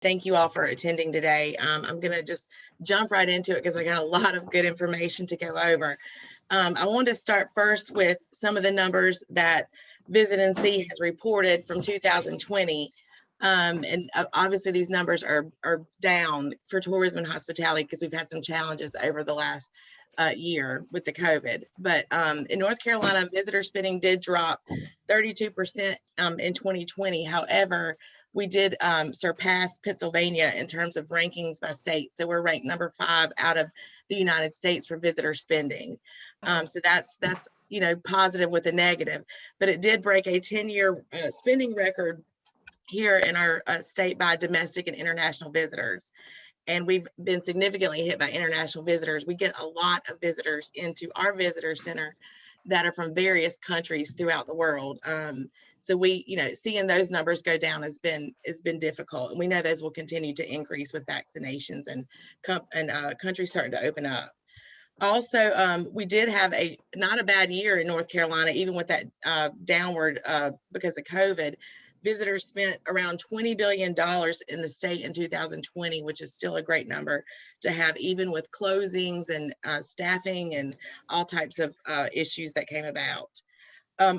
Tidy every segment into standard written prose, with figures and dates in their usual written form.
Thank you all for attending today. I'm going to just jump right into it because I got a lot of good information to go over. I wanted to start first with some of the numbers that Visit and See has reported from 2020. And obviously these numbers are down for tourism and hospitality because we've had some challenges over the last year with the COVID. But in North Carolina, visitor spending did drop 32% in 2020. However, we did surpass Pennsylvania in terms of rankings by state. So we're ranked number 5 out of the United States for visitor spending. So that's positive with a negative, but it did break a 10-year spending record here in our state by domestic and international visitors. And we've been significantly hit by international visitors. We get a lot of visitors into our visitor center that are from various countries throughout the world. So we, seeing those numbers go down has been difficult, and we know those will continue to increase with vaccinations and countries starting to open up. Also, we did have not a bad year in North Carolina, even with that downward because of COVID. Visitors spent around $20 billion in the state in 2020, which is still a great number to have, even with closings and staffing and all types of issues that came about.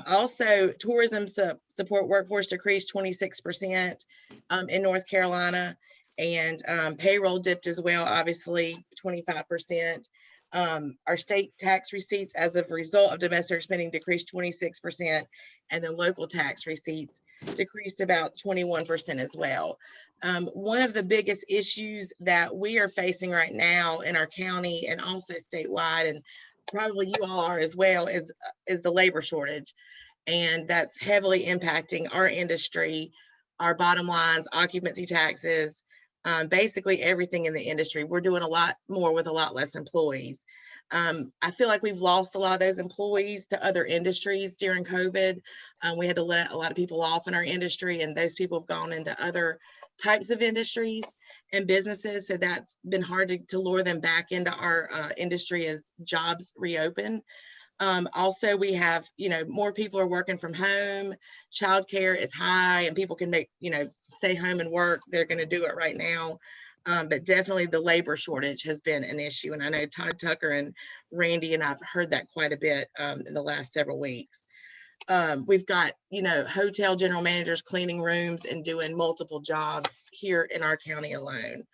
Also, tourism support workforce decreased 26% in North Carolina, and payroll dipped as well, obviously 25%. Our state tax receipts as a result of domestic spending decreased 26%, and then local tax receipts decreased about 21% as well. One of the biggest issues that we are facing right now in our county and also statewide, and probably you all are as well, is the labor shortage. And that's heavily impacting our industry, our bottom lines, occupancy taxes, basically everything in the industry. We're doing a lot more with a lot less employees. I feel like we've lost a lot of those employees to other industries during COVID. We had to let a lot of people off in our industry, and those people have gone into other types of industries and businesses. So that's been hard to lure them back into our industry as jobs reopen. Also, we have, more people are working from home. Childcare is high, and people can stay home and work. They're going to do it right now. But definitely the labor shortage has been an issue. And I know Todd Tucker and Randy and I've heard that quite a bit in the last several weeks. We've got, hotel general managers cleaning rooms and doing multiple jobs here in our county alone.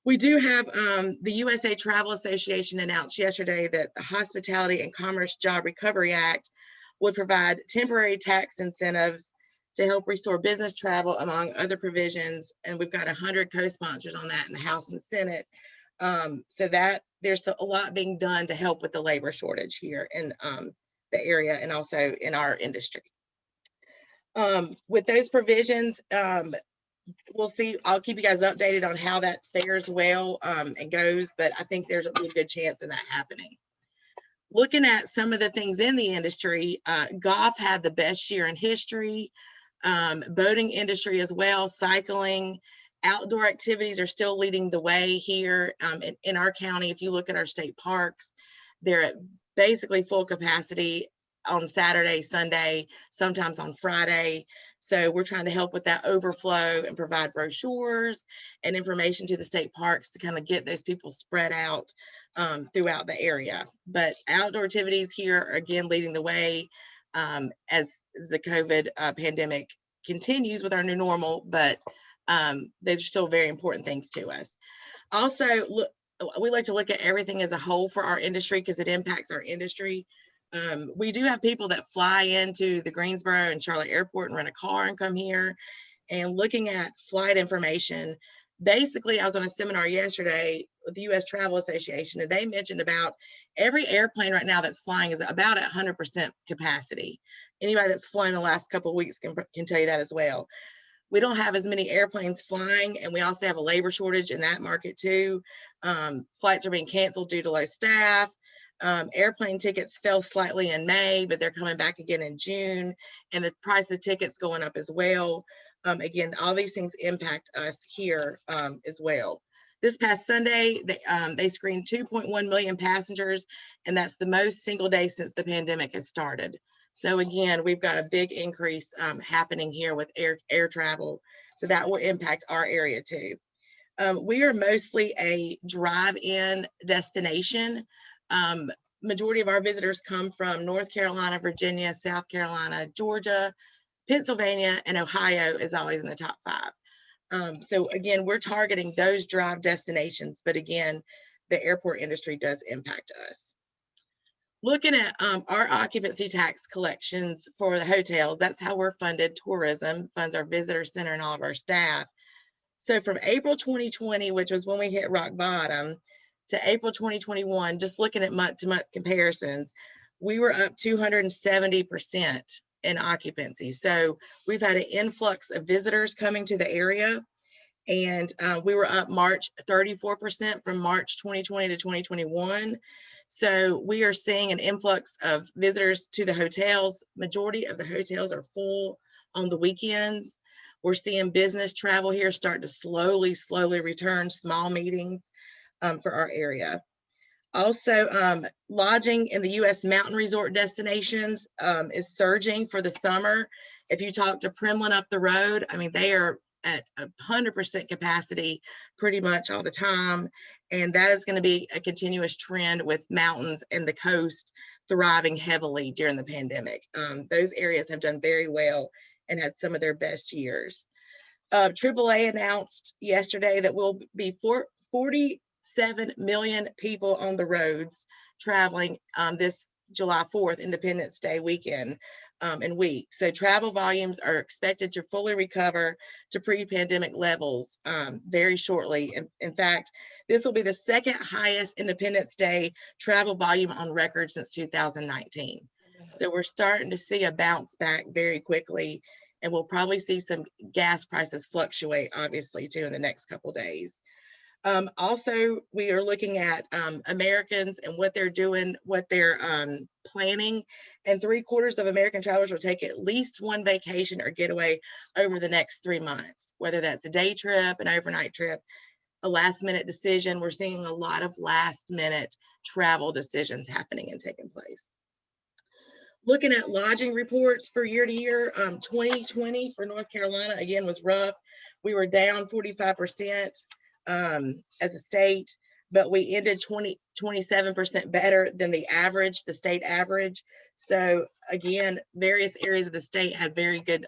We do have the USA Travel Association announced yesterday that the Hospitality and Commerce Job Recovery Act would provide temporary tax incentives to help restore business travel, among other provisions. And we've got 100 co-sponsors on that in the House and the Senate. So that there's a lot being done to help with the labor shortage here in the area and also in our industry. With those provisions, we'll see. I'll keep you guys updated on how that fares well and goes, but I think there's a really good chance in that happening. Looking at some of the things in the industry, golf had the best year in history, boating industry as well, cycling, outdoor activities are still leading the way here in our county. If you look at our state parks, they're at basically full capacity on Saturday, Sunday, sometimes on Friday. So we're trying to help with that overflow and provide brochures and information to the state parks to kind of get those people spread out throughout the area. But outdoor activities here are again leading the way as the COVID pandemic continues with our new normal, but those are still very important things to us. Also, we like to look at everything as a whole for our industry because it impacts our industry. We do have people that fly into the Greensboro and Charlotte airport and rent a car and come here. And looking at flight information, basically I was on a seminar yesterday with the U.S. Travel Association, and they mentioned about every airplane right now that's flying is about at 100% capacity. Anybody that's flown the last couple of weeks can tell you that as well. We don't have as many airplanes flying, and we also have a labor shortage in that market too. Flights are being canceled due to low staff. Airplane tickets fell slightly in May, but they're coming back again in June, and the price of the tickets going up as well. Again, all these things impact us here as well. This past Sunday, they screened 2.1 million passengers, and that's the most single day since the pandemic has started. So again, we've got a big increase happening here with air travel. So that will impact our area too. We are mostly a drive-in destination. Majority of our visitors come from North Carolina, Virginia, South Carolina, Georgia, Pennsylvania, and Ohio is always in the top 5. So again, we're targeting those drive destinations, but again, the airport industry does impact us. Looking at our occupancy tax collections for the hotels, that's how we're funded. Tourism funds our visitor center and all of our staff. So from April 2020, which was when we hit rock bottom, to April 2021, just looking at month-to-month comparisons, we were up 270% in occupancy. So we've had an influx of visitors coming to the area, and we were up 34% from March 2020 to 2021. So we are seeing an influx of visitors to the hotels. Majority of the hotels are full on the weekends. We're seeing business travel here start to slowly return, small meetings for our area. Also, lodging in the U.S. mountain resort destinations is surging for the summer. If you talk to Primlin up the road, I mean, they are at 100% capacity pretty much all the time. And that is going to be a continuous trend with mountains and the coast thriving heavily during the pandemic. Those areas have done very well and had some of their best years. AAA announced yesterday that we'll be 47 million people on the roads traveling this July 4th, Independence Day weekend and week. So travel volumes are expected to fully recover to pre-pandemic levels very shortly. In fact, this will be the second highest Independence Day travel volume on record since 2019. So we're starting to see a bounce back very quickly, and we'll probably see some gas prices fluctuate, obviously, too, in the next couple days. Also, we are looking at Americans and what they're doing, what they're planning, and 3/4 of American travelers will take at least one vacation or getaway over the next 3 months, whether that's a day trip, an overnight trip, a last-minute decision. We're seeing a lot of last-minute travel decisions happening and taking place. Looking at lodging reports for year to year, 2020 for North Carolina, again, was rough. We were down 45% as a state, but we ended 27% better than the average, the state average. So again, various areas of the state had very good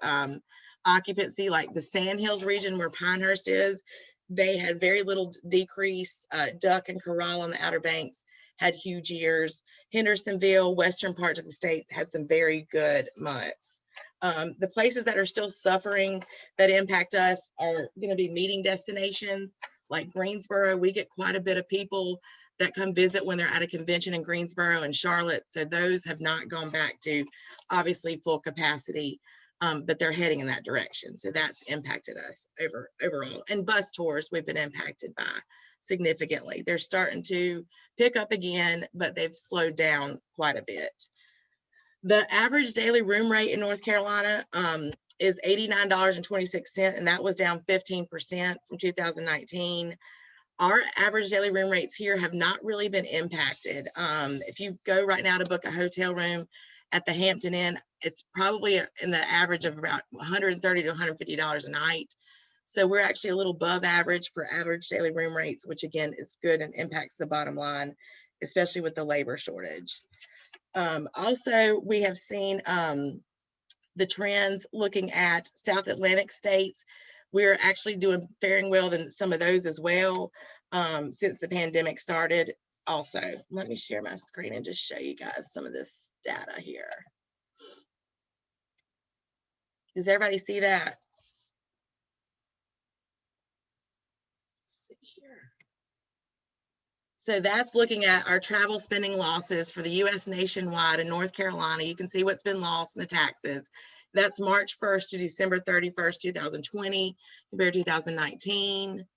occupancy, like the Sandhills region where Pinehurst is. They had very little decrease. Duck and Corral on the Outer Banks had huge years. Hendersonville, western parts of the state had some very good months. The places that are still suffering that impact us are going to be meeting destinations like Greensboro. We get quite a bit of people that come visit when they're at a convention in Greensboro and Charlotte. So those have not gone back to obviously full capacity, but they're heading in that direction. So that's impacted us overall. And bus tours, we've been impacted by significantly. They're starting to pick up again, but they've slowed down quite a bit. The average daily room rate in North Carolina is $89.26, and that was down 15% from 2019. Our average daily room rates here have not really been impacted. If you go right now to book a hotel room at the Hampton Inn, it's probably in the average of about $130 to $150 a night. So we're actually a little above average for average daily room rates, which again is good and impacts the bottom line, especially with the labor shortage. Also, we have seen the trends looking at South Atlantic states. We're actually faring well than some of those as well since the pandemic started. Also, let me share my screen and just show you guys some of this data here. Does everybody see that? Let's see here. So that's looking at our travel spending losses for the U.S. nationwide in North Carolina. You can see what's been lost in the taxes. That's March 1st to December 31st, 2020, compared to 2019.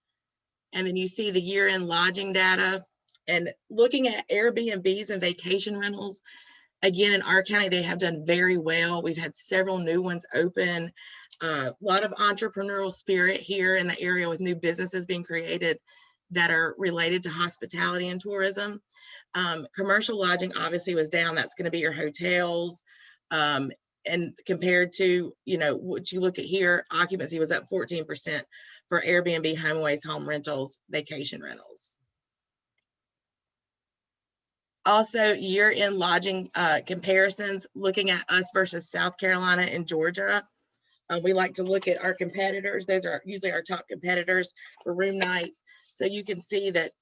And then you see the year-end lodging data. And looking at Airbnbs and vacation rentals, again, in our county, they have done very well. We've had several new ones open. A lot of entrepreneurial spirit here in the area with new businesses being created that are related to hospitality and tourism. Commercial lodging obviously was down. That's going to be your hotels. and compared to, what you look at here, occupancy was up 14% for Airbnb, HomeAways, home rentals, vacation rentals. Also, year-end lodging comparisons, looking at us versus South Carolina and Georgia. We like to look at our competitors. Those are usually our top competitors for room nights. So you can see that,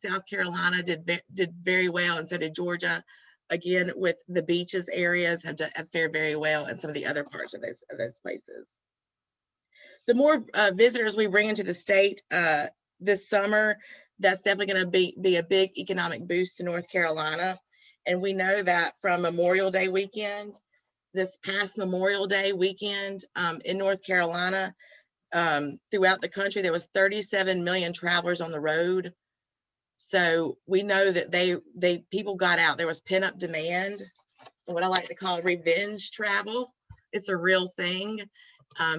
South Carolina did very well, and so did Georgia. Again, with the beaches areas have fared very well, and some of the other parts of those places. The more visitors we bring into the state this summer, that's definitely going to be a big economic boost to North Carolina. And we know that from Memorial Day weekend, this past Memorial Day weekend in North Carolina, throughout the country, there was 37 million travelers on the road. So we know that people got out. There was pent-up demand, what I like to call revenge travel. It's a real thing.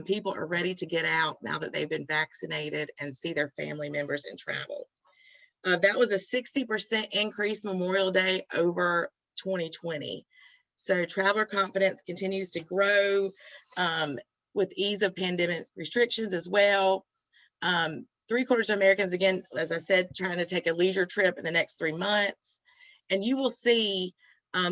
People are ready to get out now that they've been vaccinated and see their family members and travel. That was a 60% increase Memorial Day over 2020. So traveler confidence continues to grow with ease of pandemic restrictions as well. 3/4 of Americans, again, as I said, trying to take a leisure trip in the next 3 months. And you will see,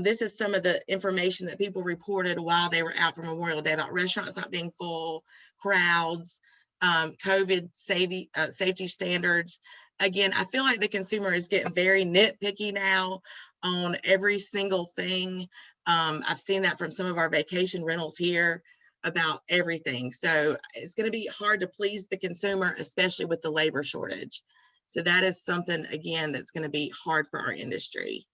this is some of the information that people reported while they were out for Memorial Day about restaurants not being full, crowds, COVID safety standards. Again, I feel like the consumer is getting very nitpicky now on every single thing. I've seen that from some of our vacation rentals here about everything. So it's going to be hard to please the consumer, especially with the labor shortage. So that is something, again, that's going to be hard for our industry.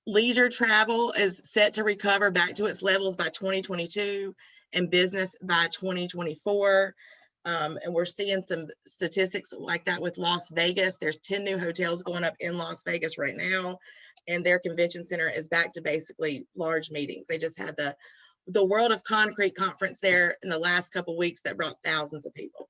Leisure travel is set to recover back to its levels by 2022 and business by 2024. And we're seeing some statistics like that with Las Vegas. There's 10 new hotels going up in Las Vegas right now, and their convention center is back to basically large meetings. They just had the World of Concrete conference there in the last couple of weeks that brought thousands of people.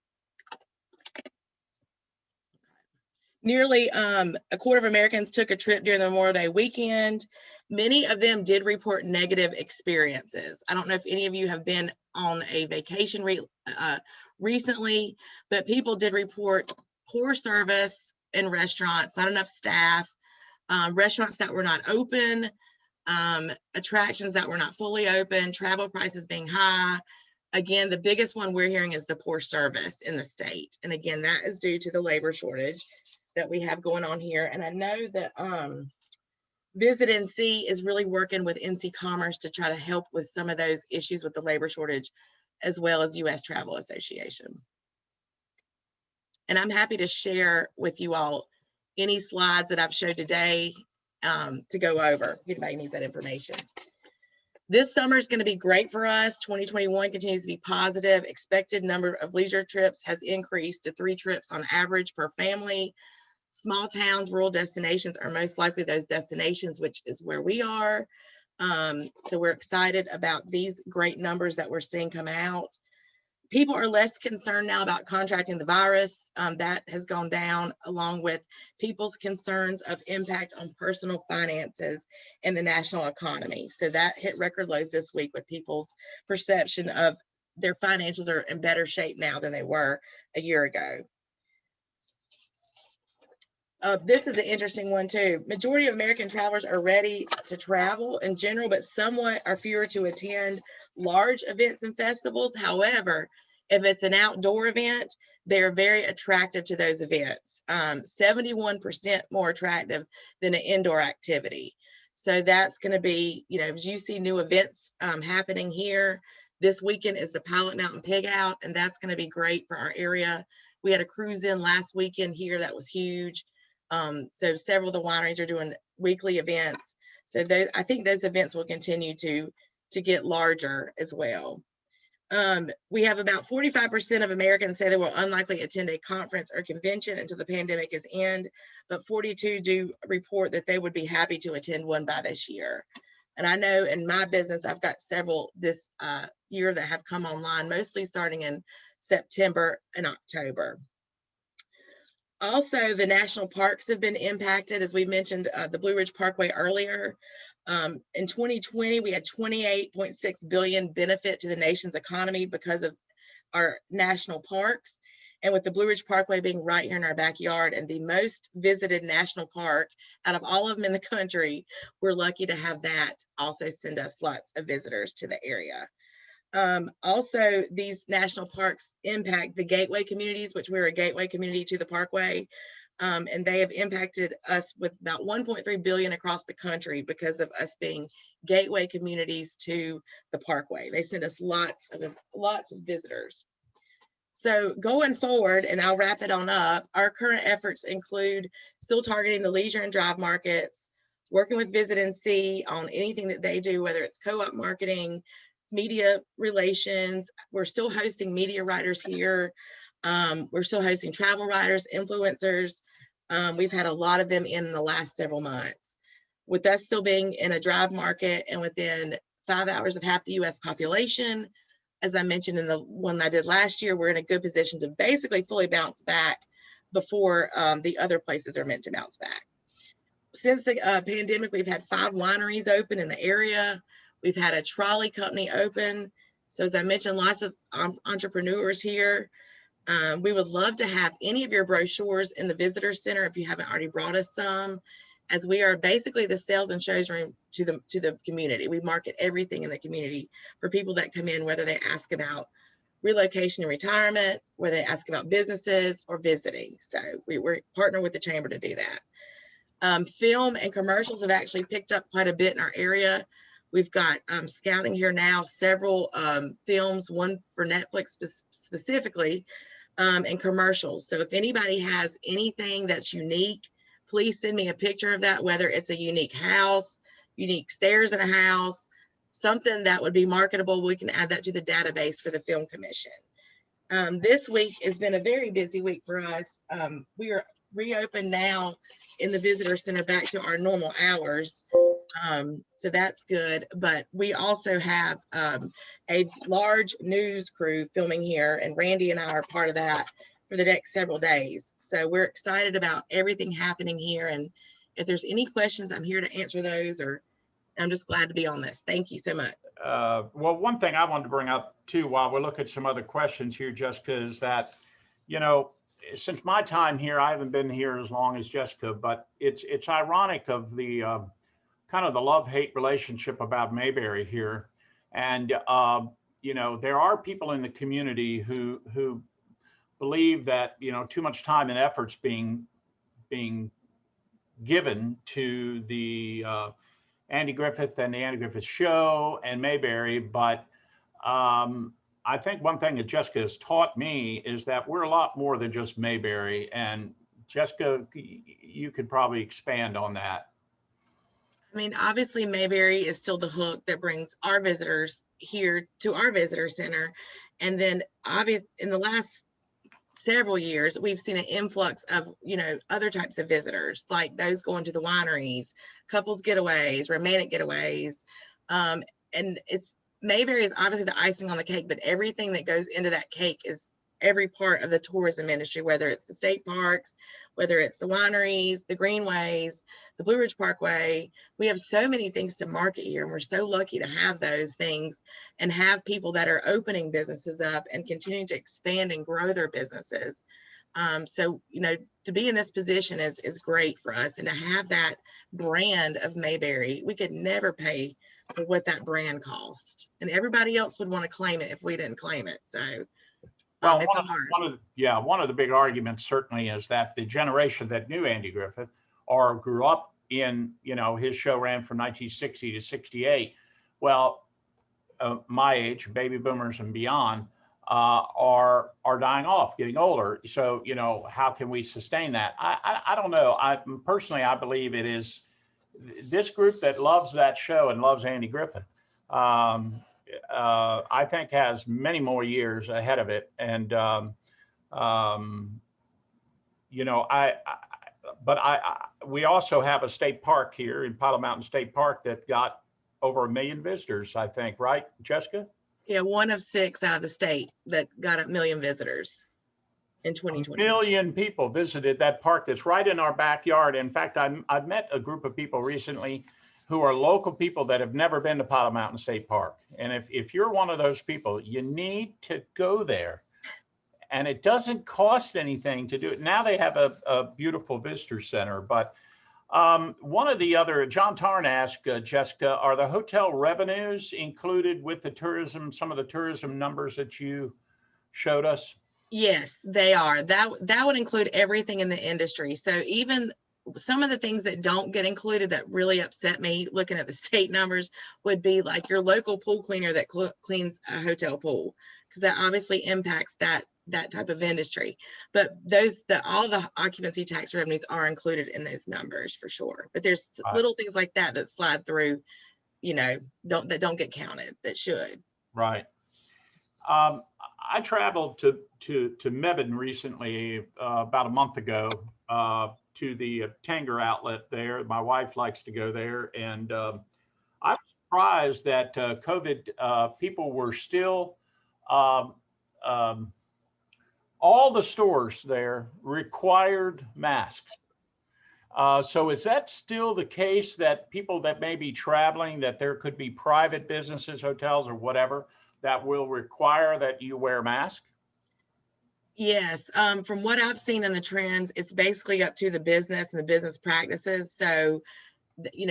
Nearly 1/4 of Americans took a trip during the Memorial Day weekend. Many of them did report negative experiences. I don't know if any of you have been on a vacation recently, but people did report poor service in restaurants, not enough staff, restaurants that were not open, attractions that were not fully open, travel prices being high. Again, the biggest one we're hearing is the poor service in the state. And again, that is due to the labor shortage that we have going on here. And I know that Visit NC is really working with NC Commerce to try to help with some of those issues with the labor shortage, as well as U.S. Travel Association. And I'm happy to share with you all any slides that I've showed today to go over if anybody needs that information. This summer is going to be great for us. 2021 continues to be positive. Expected number of leisure trips has increased to 3 trips on average per family. Small towns, rural destinations are most likely those destinations, which is where we are. So we're excited about these great numbers that we're seeing come out. People are less concerned now about contracting the virus. That has gone down, along with people's concerns of impact on personal finances and the national economy. So that hit record lows this week with people's perception of their finances are in better shape now than they were a year ago. This is an interesting one too. Majority of American travelers are ready to travel in general, but somewhat are fewer to attend large events and festivals. However, if it's an outdoor event, they're very attractive to those events. 71% more attractive than an indoor activity. So that's going to be, as you see new events happening here, this weekend is the Pilot Mountain Pig Out, and that's going to be great for our area. We had a cruise in last weekend here that was huge. So several of the wineries are doing weekly events. So I think those events will continue to get larger as well. We have about 45% of Americans say they will unlikely attend a conference or convention until the pandemic is end, but 42 do report that they would be happy to attend one by this year. And I know in my business, I've got several this year that have come online, mostly starting in September and October. Also, the national parks have been impacted, as we mentioned, the Blue Ridge Parkway earlier. In 2020, we had 28.6 billion benefit to the nation's economy because of our national parks. And with the Blue Ridge Parkway being right here in our backyard and the most visited national park out of all of them in the country, we're lucky to have that also send us lots of visitors to the area. Also, these national parks impact the gateway communities, which we're a gateway community to the parkway. And they have impacted us with about 1.3 billion across the country because of us being gateway communities to the parkway. They send us lots of visitors. So going forward, and I'll wrap it on up, our current efforts include still targeting the leisure and drive markets, working with Visit and See on anything that they do, whether it's co-op marketing, media relations. We're still hosting media writers here. We're still hosting travel writers, influencers. We've had a lot of them in the last several months. With us still being in a drive market and within 5 hours of half the US population, as I mentioned in the one I did last year, we're in a good position to basically fully bounce back before the other places are meant to bounce back. Since the pandemic, we've had 5 wineries open in the area. We've had a trolley company open. So as I mentioned, lots of entrepreneurs here. We would love to have any of your brochures in the visitor center if you haven't already brought us some, as we are basically the sales and shows room to the community. We market everything in the community for people that come in, whether they ask about relocation and retirement, whether they ask about businesses or visiting. So we're partnering with the chamber to do that. Film and commercials have actually picked up quite a bit in our area. We've got scouting here now, several films, one for Netflix specifically, and commercials. So if anybody has anything that's unique, please send me a picture of that, whether it's a unique house, unique stairs in a house, something that would be marketable. We can add that to the database for the Film Commission. This week has been a very busy week for us. We are reopened now in the visitor center back to our normal hours. So that's good, but we also have a large news crew filming here, and Randy and I are part of that for the next several days. So we're excited about everything happening here, and if there's any questions, I'm here to answer those, or I'm just glad to be on this. Thank you so much. Well, one thing I wanted to bring up too, while we look at some other questions here, Jessica, is that, you know, since my time here, I haven't been here as long as Jessica, but it's ironic of the kind of the love-hate relationship about Mayberry here. And, you know, there are people in the community who believe that, you know, too much time and effort's being given to the Andy Griffith and the Andy Griffith Show and Mayberry. But I think one thing that Jessica has taught me is that we're a lot more than just Mayberry. And Jessica, you could probably expand on that. I mean, obviously Mayberry is still the hook that brings our visitors here to our visitor center. And then obviously in the last several years, we've seen an influx of, you know, other types of visitors, like those going to the wineries, couples getaways, romantic getaways. And it's Mayberry is obviously the icing on the cake, but everything that goes into that cake is every part of the tourism industry, whether it's the state parks, whether it's the wineries, the greenways, the Blue Ridge Parkway. We have so many things to market here, and we're so lucky to have those things and have people that are opening businesses up and continuing to expand and grow their businesses. So, you know, to be in this position is great for us, and to have that brand of Mayberry, we could never pay for what that brand cost, and everybody else would want to claim it if we didn't claim it. So well, it's one of the big arguments certainly is that the generation that knew Andy Griffith or grew up in, you know, his show ran from 1960 to 68. Well, my age, baby boomers and beyond, are dying off, getting older. So, you know, how can we sustain that? I don't know. Personally, I believe it is this group that loves that show and loves Andy Griffith. I think has many more years ahead of it. And, you know, we also have a state park here in Pottle Mountain State Park that got over 1 million visitors, I think, right, Jessica? Yeah, 1 of 6 out of the state that got 1 million visitors. in A 2020. million people visited that park that's right in our backyard. In fact, I've met a group of people recently who are local people that have never been to Powder Mountain State Park. And if you're one of those people, you need to go there. And it doesn't cost anything to do it. Now they have a beautiful visitor center. But one of the other, John Tarn asked Jessica, are the hotel revenues included with the tourism, some of the tourism numbers that you showed us? Yes, they are. That would include everything in the industry. So even some of the things that don't get included that really upset me looking at the state numbers would be like your local pool cleaner that cleans a hotel pool, because that obviously impacts that type of industry. But all the occupancy tax revenues are included in those numbers for sure. But there's little things like that slide through, that don't get counted that should. Right. I traveled to Mebane recently, about a month ago, to the Tanger outlet there. My wife likes to go there, and I was surprised that COVID people were still, all the stores there required masks. So is that still the case, that people that may be traveling, that there could be private businesses, hotels or whatever, that will require that you wear a mask? Yes, from what I've seen in the trends, it's basically up to the business and the business practices. So,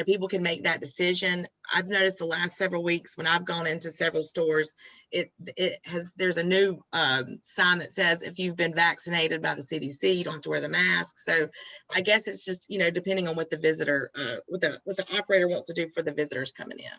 people can make that decision. I've noticed the last several weeks when I've gone into several stores, there's a new sign that says if you've been vaccinated by the CDC, you don't have to wear the mask. So I guess it's just, depending on what the visitor, what the operator wants to do for the visitors coming in.